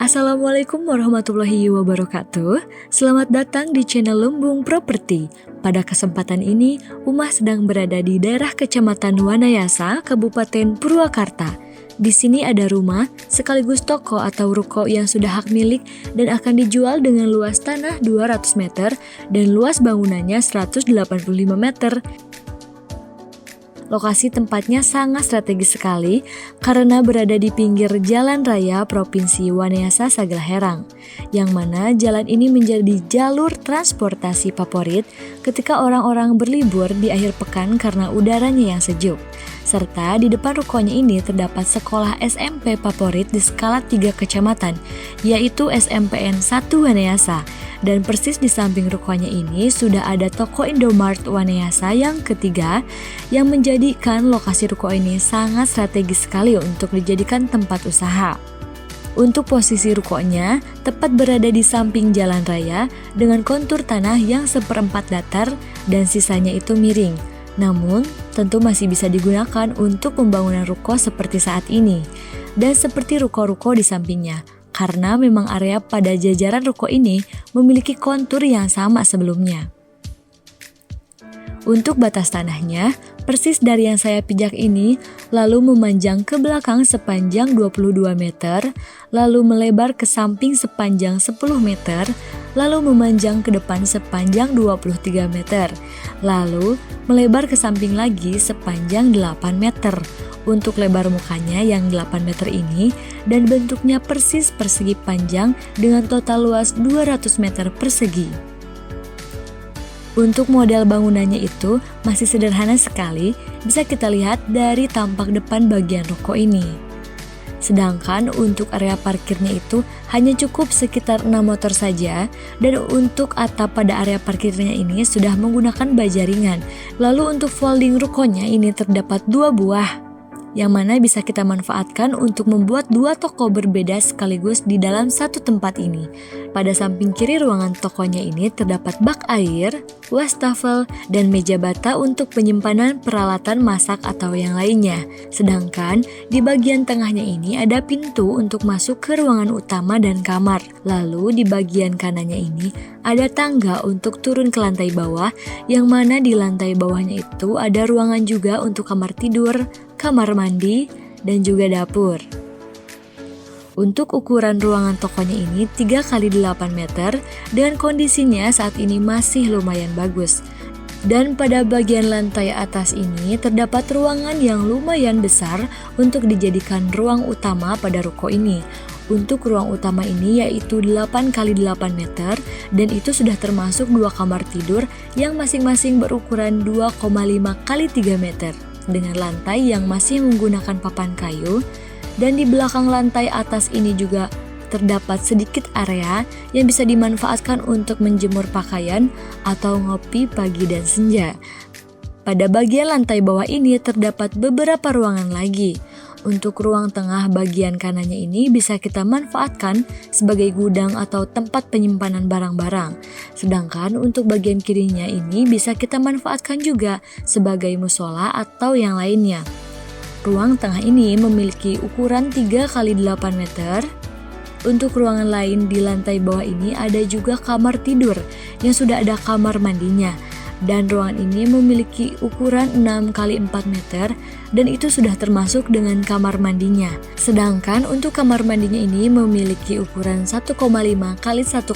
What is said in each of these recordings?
Assalamualaikum warahmatullahi wabarakatuh. Selamat datang di channel Lumbung Properti. Pada kesempatan ini, Umah sedang berada di daerah Kecamatan Wanayasa, Kabupaten Purwakarta. Di sini ada rumah sekaligus toko atau ruko yang sudah hak milik dan akan dijual dengan luas tanah 200 meter dan luas bangunannya 185 meter. Lokasi tempatnya sangat strategis sekali karena berada di pinggir jalan raya Provinsi Wanayasa Sagalaherang, yang mana jalan ini menjadi jalur transportasi favorit ketika orang-orang berlibur di akhir pekan karena udaranya yang sejuk. Serta di depan rukonya ini terdapat sekolah SMP favorit di skala 3 kecamatan, yaitu SMPN 1 Wanayasa. Dan persis di samping rukonya ini sudah ada toko Indomart Wanayasa yang ketiga, yang menjadikan lokasi ruko ini sangat strategis sekali untuk dijadikan tempat usaha. Untuk posisi rukonya tepat berada di samping jalan raya dengan kontur tanah yang seperempat datar dan sisanya itu miring. Namun tentu masih bisa digunakan untuk pembangunan ruko seperti saat ini dan seperti ruko-ruko di sampingnya. Karena memang area pada jajaran ruko ini memiliki kontur yang sama sebelumnya. Untuk batas tanahnya, persis dari yang saya pijak ini, lalu memanjang ke belakang sepanjang 22 meter, lalu melebar ke samping sepanjang 10 meter, lalu memanjang ke depan sepanjang 23 meter, lalu melebar ke samping lagi sepanjang 8 meter. Untuk lebar mukanya yang 8 meter ini dan bentuknya persis persegi panjang dengan total luas 200 meter persegi. Untuk model bangunannya itu masih sederhana sekali, bisa kita lihat dari tampak depan bagian ruko ini. Sedangkan untuk area parkirnya itu hanya cukup sekitar 6 motor saja, dan untuk atap pada area parkirnya ini sudah menggunakan baja ringan. Lalu untuk folding rukonya ini terdapat 2 buah, yang mana bisa kita manfaatkan untuk membuat 2 toko berbeda sekaligus di dalam satu tempat ini. Pada samping kiri ruangan tokonya ini terdapat bak air, wastafel, dan meja bata untuk penyimpanan peralatan masak atau yang lainnya. Sedangkan di bagian tengahnya ini ada pintu untuk masuk ke ruangan utama dan kamar. Lalu di bagian kanannya ini ada tangga untuk turun ke lantai bawah, yang mana di lantai bawahnya itu ada ruangan juga untuk kamar tidur, kamar mandi, dan juga dapur. Untuk ukuran ruangan tokonya ini 3x8 meter dan kondisinya saat ini masih lumayan bagus. Dan pada bagian lantai atas ini terdapat ruangan yang lumayan besar untuk dijadikan ruang utama pada ruko ini. Untuk ruang utama ini yaitu 8x8 meter dan itu sudah termasuk 2 kamar tidur yang masing-masing berukuran 2,5x3 meter. Dengan lantai yang masih menggunakan papan kayu, dan di belakang lantai atas ini juga terdapat sedikit area yang bisa dimanfaatkan untuk menjemur pakaian atau ngopi pagi dan senja. Pada bagian lantai bawah ini terdapat beberapa ruangan lagi. Untuk ruang tengah bagian kanannya ini bisa kita manfaatkan sebagai gudang atau tempat penyimpanan barang-barang. Sedangkan untuk bagian kirinya ini bisa kita manfaatkan juga sebagai musola atau yang lainnya. Ruang tengah ini memiliki ukuran 3x8 meter. Untuk ruangan lain di lantai bawah ini ada juga kamar tidur yang sudah ada kamar mandinya. Dan ruangan ini memiliki ukuran 6x4 meter dan itu sudah termasuk dengan kamar mandinya. Sedangkan untuk kamar mandinya ini memiliki ukuran 1,5x1,5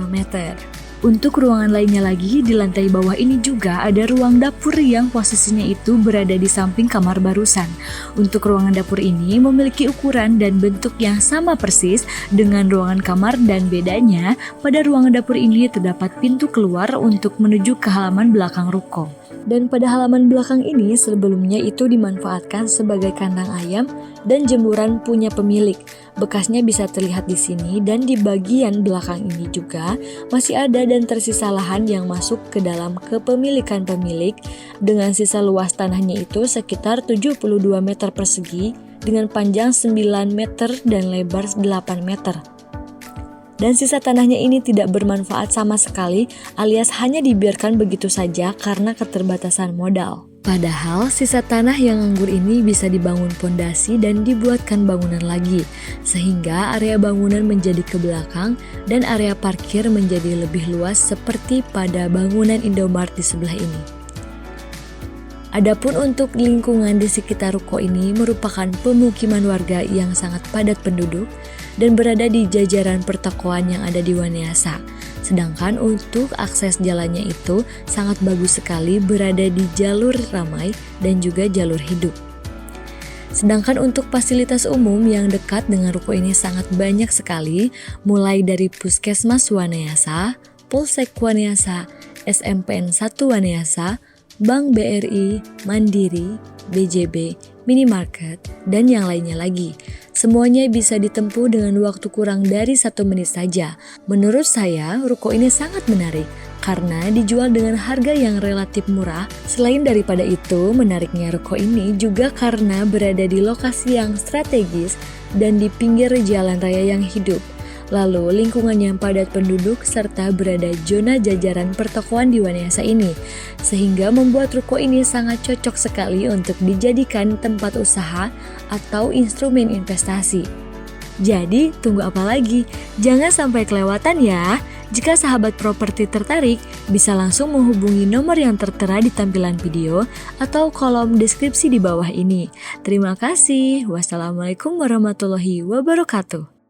meter. Untuk ruangan lainnya lagi di lantai bawah ini juga ada ruang dapur yang posisinya itu berada di samping kamar barusan. Untuk ruangan dapur ini memiliki ukuran dan bentuk yang sama persis dengan ruangan kamar, dan bedanya pada ruangan dapur ini terdapat pintu keluar untuk menuju ke halaman belakang ruko. Dan pada halaman belakang ini sebelumnya itu dimanfaatkan sebagai kandang ayam dan jemuran punya pemilik. Bekasnya bisa terlihat di sini, dan di bagian belakang ini juga masih ada dan tersisa lahan yang masuk ke dalam kepemilikan pemilik dengan sisa luas tanahnya itu sekitar 72 meter persegi dengan panjang 9 meter dan lebar 8 meter. Dan sisa tanahnya ini tidak bermanfaat sama sekali alias hanya dibiarkan begitu saja karena keterbatasan modal. Padahal sisa tanah yang nganggur ini bisa dibangun pondasi dan dibuatkan bangunan lagi, sehingga area bangunan menjadi ke belakang dan area parkir menjadi lebih luas seperti pada bangunan Indomart di sebelah ini. Adapun untuk lingkungan di sekitar ruko ini merupakan pemukiman warga yang sangat padat penduduk dan berada di jajaran pertokoan yang ada di Wanayasa. Sedangkan untuk akses jalannya itu sangat bagus sekali berada di jalur ramai dan juga jalur hidup. Sedangkan untuk fasilitas umum yang dekat dengan ruko ini sangat banyak sekali, mulai dari Puskesmas Wanayasa, Polsek Wanayasa, SMPN 1 Wanayasa, Bank BRI, Mandiri, BJB, minimarket, dan yang lainnya lagi. Semuanya bisa ditempuh dengan waktu kurang dari 1 menit saja. Menurut saya, ruko ini sangat menarik karena dijual dengan harga yang relatif murah. Selain daripada itu, menariknya ruko ini juga karena berada di lokasi yang strategis dan di pinggir jalan raya yang hidup. Lalu lingkungan yang padat penduduk serta berada zona jajaran pertokoan di Wanayasa ini, sehingga membuat ruko ini sangat cocok sekali untuk dijadikan tempat usaha atau instrumen investasi. Jadi tunggu apa lagi? Jangan sampai kelewatan ya. Jika sahabat properti tertarik, bisa langsung menghubungi nomor yang tertera di tampilan video atau kolom deskripsi di bawah ini. Terima kasih. Wassalamualaikum warahmatullahi wabarakatuh.